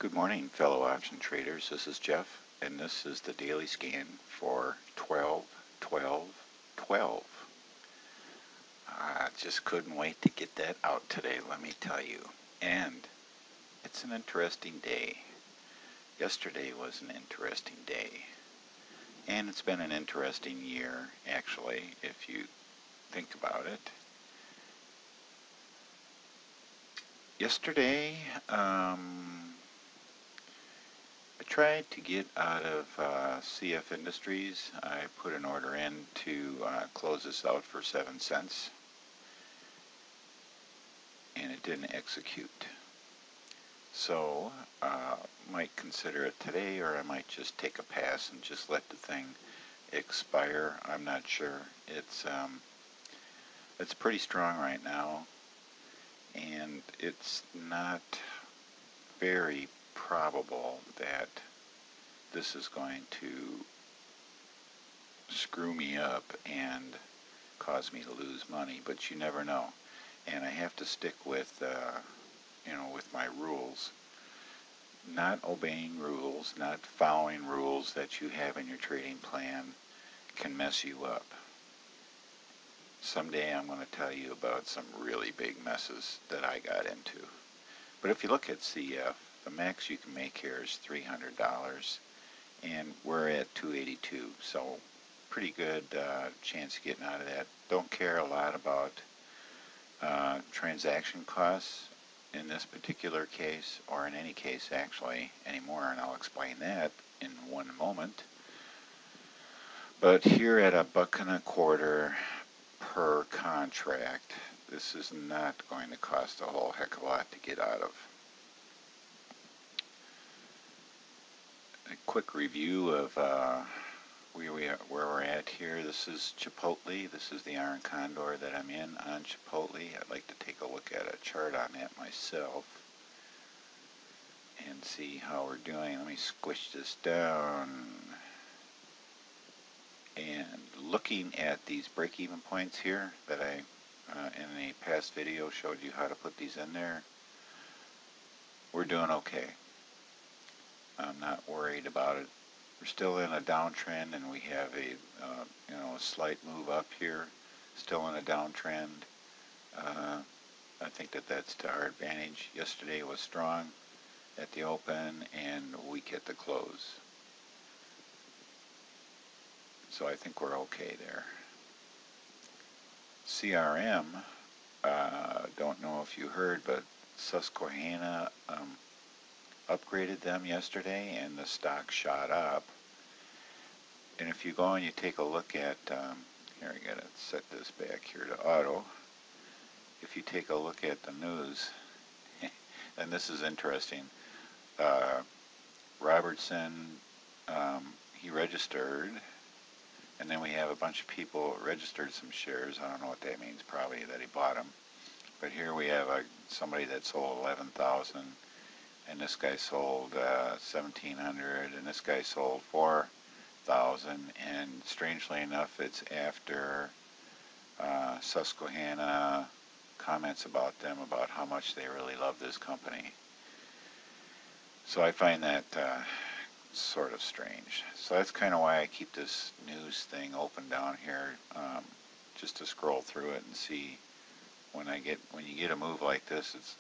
Good morning, fellow option traders. This is Jeff, and this is the daily scan for 12/12/12. I just couldn't wait to get that out today, let me tell you. And it's an interesting day. Yesterday was an interesting day. And it's been an interesting year, actually, if you think about it. Yesterday, I tried to get out of CF Industries. I put an order in to close this out for 7 cents, and it didn't execute. So might consider it today, or I might just take a pass and just let the thing expire. I'm not sure. It's pretty strong right now, and it's not very probable that this is going to screw me up and cause me to lose money, but you never know. And I have to stick with with my rules. Not obeying rules, not following rules that you have in your trading plan can mess you up. Someday I'm going to tell you about some really big messes that I got into. But if you look at CF, the max you can make here is $300, and we're at $282, so pretty good chance of getting out of that. Don't care a lot about transaction costs in this particular case, or in any case actually anymore, and I'll explain that in one moment. But here at $1.25 per contract, this is not going to cost a whole heck of a lot to get out of. A quick review of where we're at here. This is Chipotle. This is the Iron Condor that I'm in on Chipotle. I'd like to take a look at a chart on that myself and see how we're doing. Let me squish this down. And looking at these break-even points here that I in a past video showed you how to put these in there, we're doing okay. I'm not worried about it. We're still in a downtrend, and we have a a slight move up here. Still in a downtrend. I think that that's to our advantage. Yesterday was strong at the open and weak at the close. So I think we're okay there. CRM, don't know if you heard, but Susquehanna upgraded them yesterday, and the stock shot up. And if you go and you take a look at, here I gotta set this back here to auto. If you take a look at the news, and this is interesting, Robertson, he registered, and then we have a bunch of people registered some shares. I don't know what that means, probably that he bought them. But here we have somebody that sold 11,000, and this guy sold 1,700, and this guy sold 4,000. And strangely enough, it's after Susquehanna comments about them, about how much they really love this company. So I find that sort of strange. So that's kind of why I keep this news thing open down here, just to scroll through it and see when you get a move like this, it's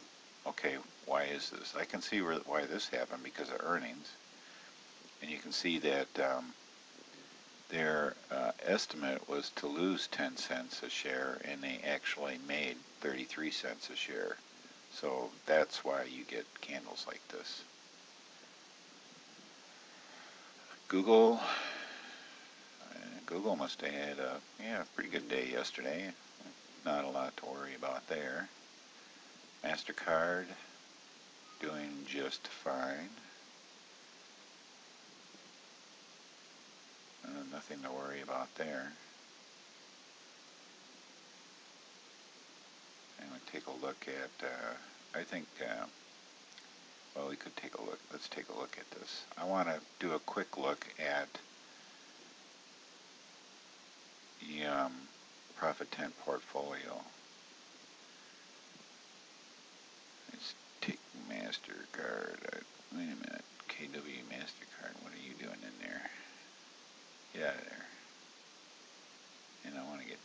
okay. Why is this? I can see why this happened, because of earnings, and you can see that their estimate was to lose 10 cents a share, and they actually made 33 cents a share. So that's why you get candles like this. Google must have had a pretty good day yesterday. Not a lot to worry about there. MasterCard doing just fine. Nothing to worry about there. And we take a look at, I think, well, we could take a look. Let's take a look at this. I want to do a quick look at the Profit 10 portfolio. Let's take MasterCard. Wait a minute.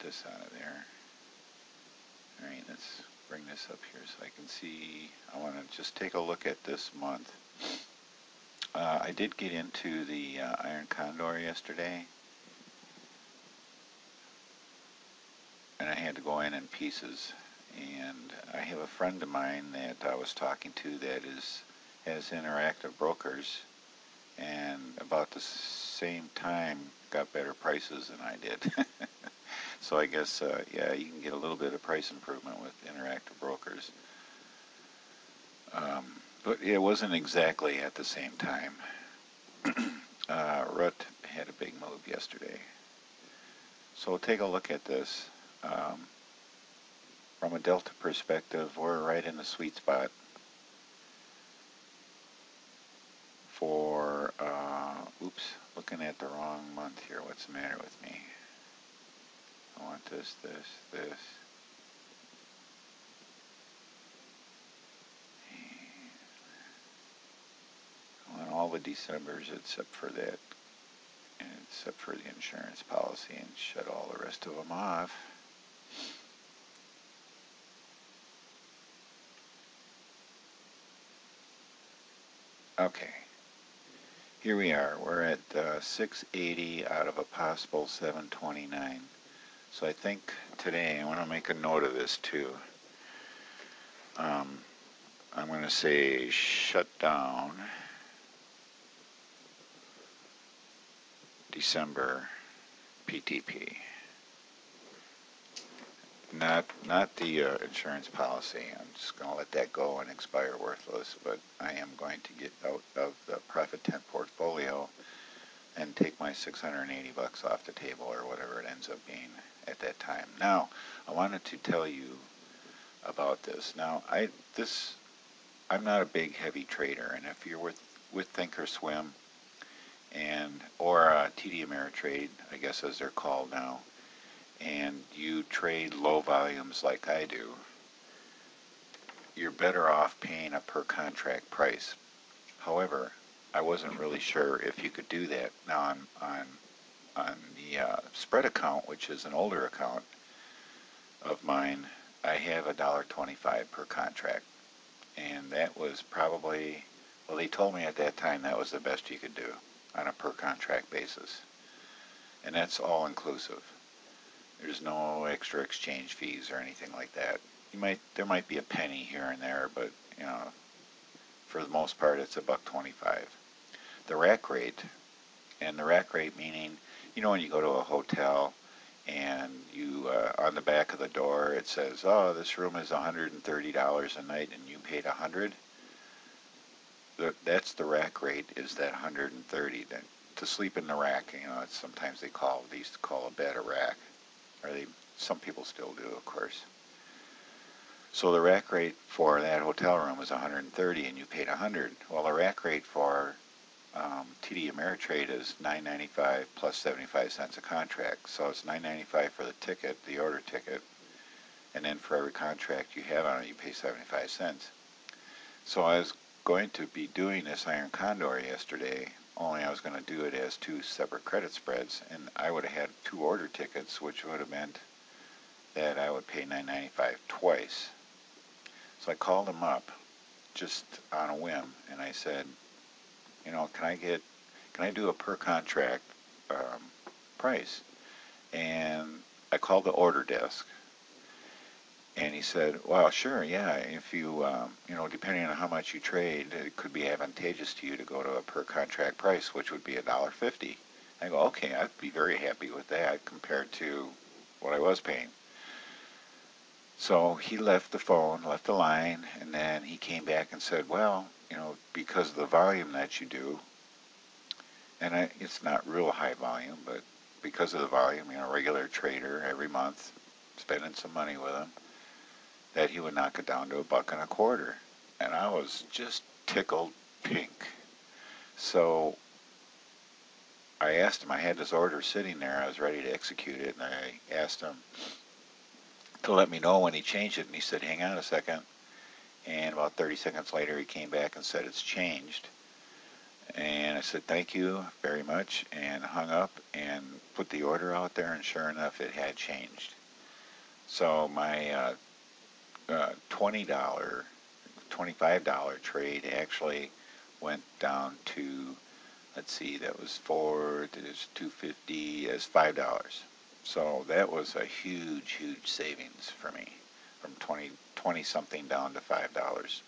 this out of there. Alright, let's bring this up here so I can see. I want to just take a look at this month. I did get into the iron condor yesterday, and I had to go in pieces. And I have a friend of mine that I was talking to that has Interactive Brokers, and about the same time got better prices than I did. So I guess, yeah, you can get a little bit of price improvement with Interactive Brokers. But it wasn't exactly at the same time. RUT had a big move yesterday. So we'll take a look at this. From a delta perspective, we're right in the sweet spot for, oops, looking at the wrong month here. What's the matter with me? I want this. I want all the Decembers except for that, and except for the insurance policy, and shut all the rest of them off. Okay, here we are. We're at 680 out of a possible 729. So I think today, I want to make a note of this too. I'm going to say shut down December PTP. Not the insurance policy. I'm just going to let that go and expire worthless, but I am going to get out of the Profit 10 portfolio and take my $680 off the table, or whatever it ends up being at that time. Now, I wanted to tell you about this. Now, I'm not a big heavy trader, and if you're with Thinkorswim or TD Ameritrade, I guess as they're called now, and you trade low volumes like I do, you're better off paying a per contract price. However, I wasn't really sure if you could do that. Now on the spread account, which is an older account of mine, I have $1.25 per contract, and that was probably, well, they told me at that time that was the best you could do on a per contract basis, and that's all inclusive. There's no extra exchange fees or anything like that. There might be a penny here and there, but you know, for the most part, it's $1.25. The rack rate, and the rack rate meaning, you know, when you go to a hotel and you on the back of the door it says, "Oh, this room is $130 a night," and you paid $100. That's the rack rate. Is that $130 to sleep in the rack? You know, it's, sometimes they used to call a bed a rack. Or some people still do, of course. So the rack rate for that hotel room was $130, and you paid $100. Well, the rack rate for TD Ameritrade is $9.95 plus 75 cents a contract. So it's $9.95 for the ticket, the order ticket, and then for every contract you have on it, you pay 75 cents. So I was going to be doing this Iron Condor yesterday, only I was going to do it as two separate credit spreads, and I would have had two order tickets, which would have meant that I would pay $9.95 twice. So I called them up just on a whim, and I said, you know, can I do a per contract price? And I called the order desk, and he said, well, sure, yeah, if you, you know, depending on how much you trade, it could be advantageous to you to go to a per contract price, which would be $1.50. I go, okay, I'd be very happy with that compared to what I was paying. So he left the line, and then he came back and said, well, you know, because of the volume that you do, and it's not real high volume, but because of the volume, you know, regular trader every month, spending some money with him, that he would knock it down to $1.25. And I was just tickled pink. So I asked him, I had this order sitting there, I was ready to execute it, and I asked him to let me know when he changed it, and he said, hang on a second. And about 30 seconds later, he came back and said, it's changed. And I said, thank you very much, and hung up and put the order out there, and sure enough, it had changed. So my $20, $25 trade actually went down to, let's see, that was there's 250 as $5. So that was a huge, huge savings for me, from 20 something down to $5.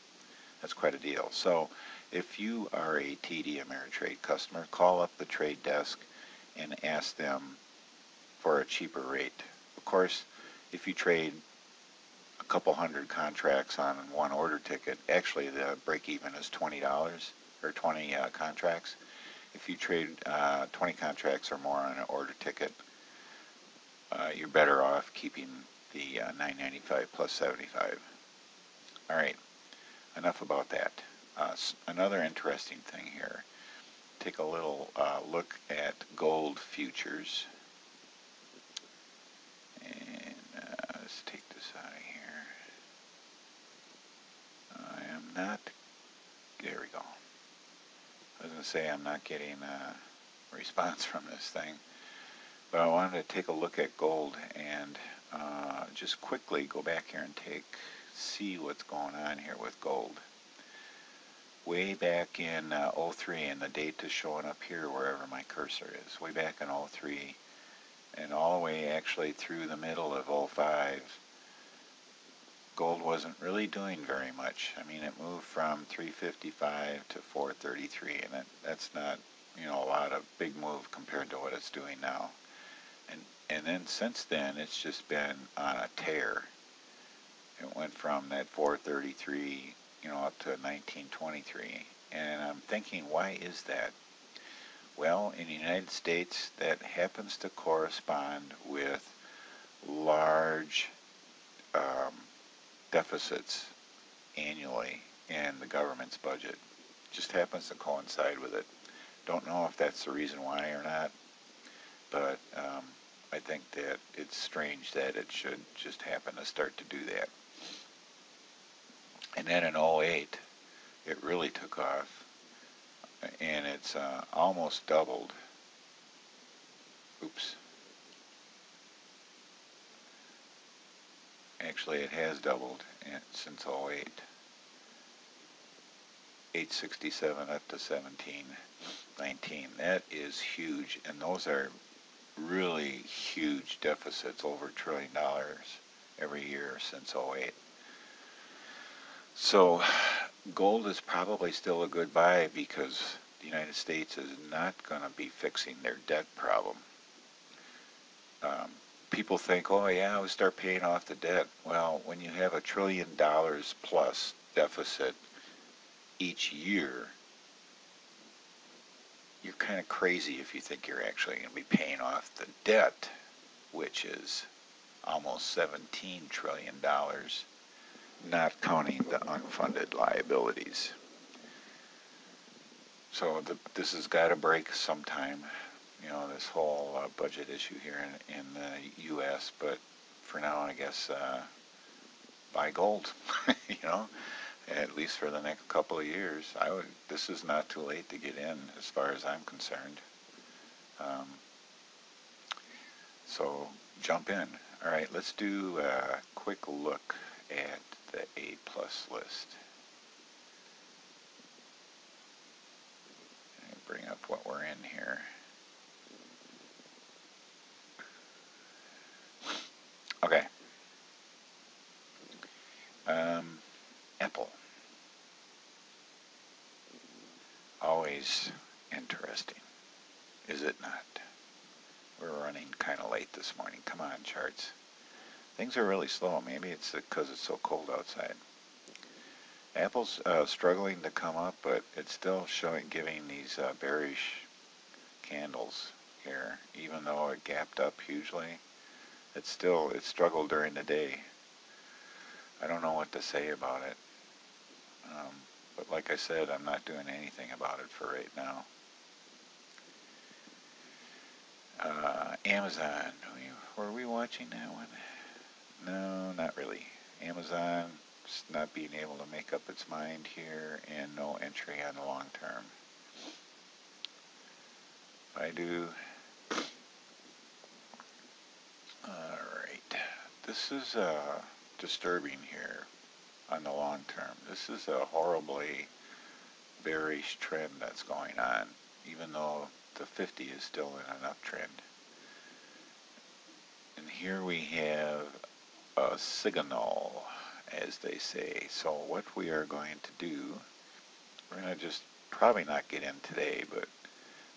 That's quite a deal. So if you are a TD Ameritrade customer, call up the trade desk and ask them for a cheaper rate. Of course, if you trade a couple hundred contracts on one order ticket, actually the break even is $20, or 20 contracts. If you trade 20 contracts or more on an order ticket, you're better off keeping the $9.95 plus 75. All right, enough about that. Another interesting thing here. Take a little look at gold futures. And let's take this out of here. I am not, there we go. I was going to say I'm not getting a response from this thing. But I wanted to take a look at gold and just quickly go back here and see what's going on here with gold. Way back in 03, and the date is showing up here wherever my cursor is, way back in 03, and all the way actually through the middle of 05, gold wasn't really doing very much. I mean, it moved from 355 to 433, and that's not, you know, a lot of big move compared to what it's doing now. And then since then, it's just been on a tear. It went from that 433, you know, up to 1923. And I'm thinking, why is that? Well, in the United States, that happens to correspond with large deficits annually in the government's budget. Just happens to coincide with it. Don't know if that's the reason why or not, but I think that it's strange that it should just happen to start to do that. And then in 08, it really took off, and it's almost doubled. Oops. Actually, it has doubled since 08. 867 up to 1719. That is huge, and those are really huge deficits, over $1 trillion every year since 08. So gold is probably still a good buy because the United States is not going to be fixing their debt problem. People think, oh yeah, we start paying off the debt. Well, when you have $1 trillion plus deficit each year, you're kind of crazy if you think you're actually going to be paying off the debt, which is almost $17 trillion, not counting the unfunded liabilities. So this has got to break sometime, you know, this whole budget issue here in the U.S., but for now, I guess buy gold, you know, at least for the next couple of years. This is not too late to get in as far as I'm concerned. So jump in. All right, let's do a quick look at the A+ list. And bring up what we're in here. Okay. Apple. Always interesting, is it not? We're running kind of late this morning. Come on, charts. Things are really slow. Maybe it's because it's so cold outside. Apple's struggling to come up, but it's still giving these bearish candles here, even though it gapped up hugely. It struggled during the day. I don't know what to say about it. But like I said, I'm not doing anything about it for right now. Amazon. Were we watching that one? No, not really. Amazon not being able to make up its mind here, and no entry on the long term. BIDU. Alright. This is disturbing here on the long term. This is a horribly bearish trend that's going on, even though the 50 is still in an uptrend. And here we have a signal, as they say. So what we are going to do, we're going to just probably not get in today, but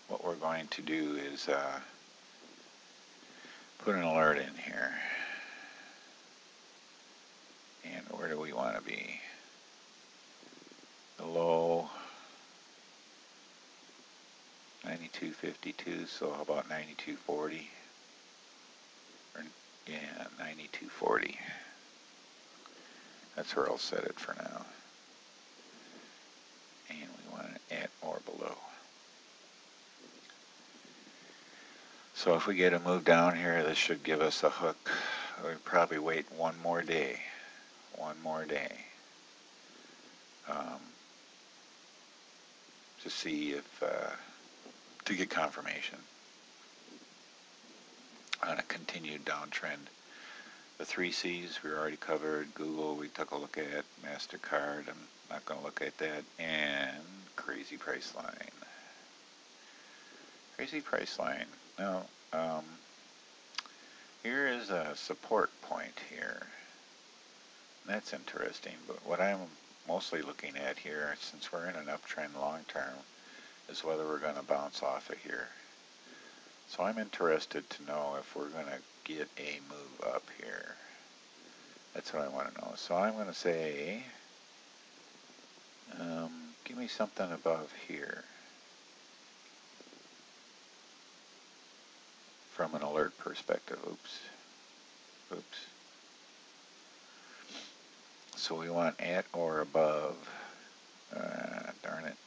what we're going to do is put an alert in here. And where do we want to be? The low 92.52, so how about 92.40? Yeah, 92.40. That's where I'll set it for now. And we want it at or below. So if we get a move down here, this should give us a hook. We'll probably wait one more day. One more day. To see if, to get confirmation on a continued downtrend. The 3 C's we already covered. Google we took a look at. MasterCard, I'm not going to look at that. And crazy price line. Crazy price line. Now, here is a support point here. That's interesting, but what I'm mostly looking at here, since we're in an uptrend long term, is whether we're going to bounce off of here. So I'm interested to know if we're going to get a move up here. That's what I want to know. So I'm going to say, give me something above here from an alert perspective. Oops. So we want at or above, darn it,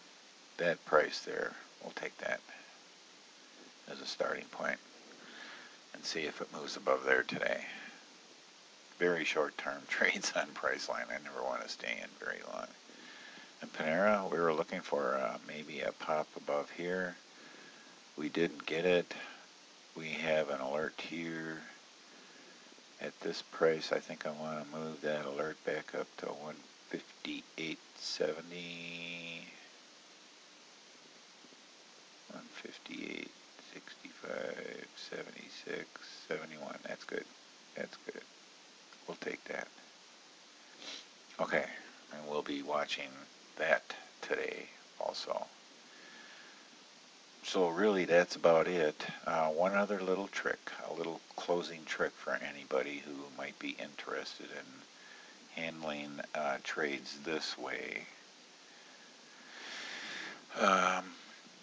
that price there. We'll take that as a starting point and see if it moves above there today. Very short-term trades on price line. I never want to stay in very long. And Panera, we were looking for maybe a pop above here. We didn't get it. We have an alert here. At this price, I think I want to move that alert back up to 158.70. 158, 65, 76, 71. That's good. That's good. We'll take that. Okay, and we'll be watching that today also. So really that's about it. One other little trick, a little closing trick for anybody who might be interested in handling trades this way. I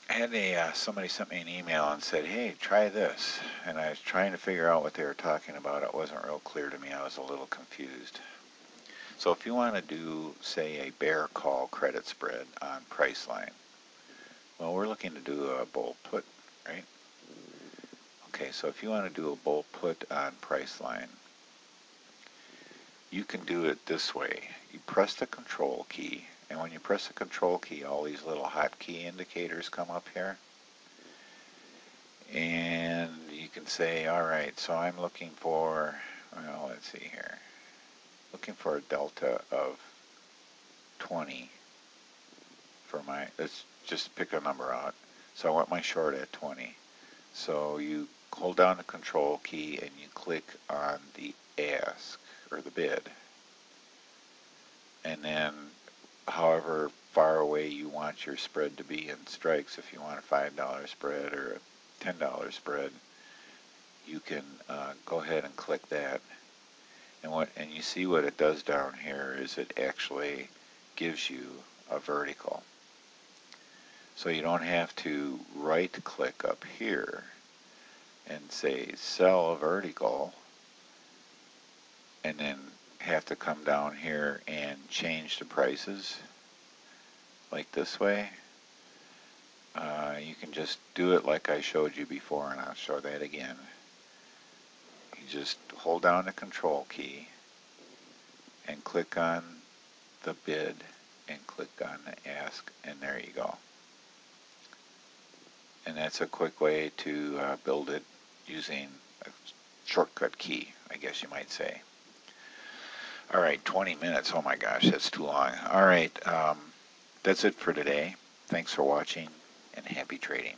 had somebody sent me an email and said, hey, try this. And I was trying to figure out what they were talking about. It wasn't real clear to me. I was a little confused. So if you want to do, say, a bear call credit spread on Priceline, well, we're looking to do a bull put, right? Okay, so if you want to do a bull put on Priceline, you can do it this way. You press the control key, and when you press the control key, all these little hotkey indicators come up here. And you can say, all right, so I'm looking for, well, let's see here. Looking for a delta of 20 for my, let's just pick a number out. So I want my short at 20. So you hold down the control key and you click on the ask or the bid. And then however far away you want your spread to be in strikes, if you want a $5 spread or a $10 spread, you can go ahead and click that. And you see what it does down here is it actually gives you a vertical. So you don't have to right click up here and say sell a vertical and then have to come down here and change the prices like this way. You can just do it like I showed you before, and I'll show that again. You just hold down the control key and click on the bid and click on the ask, and there you go. And that's a quick way to build it using a shortcut key, I guess you might say. All right, 20 minutes. Oh my gosh, that's too long. All right, that's it for today. Thanks for watching and happy trading.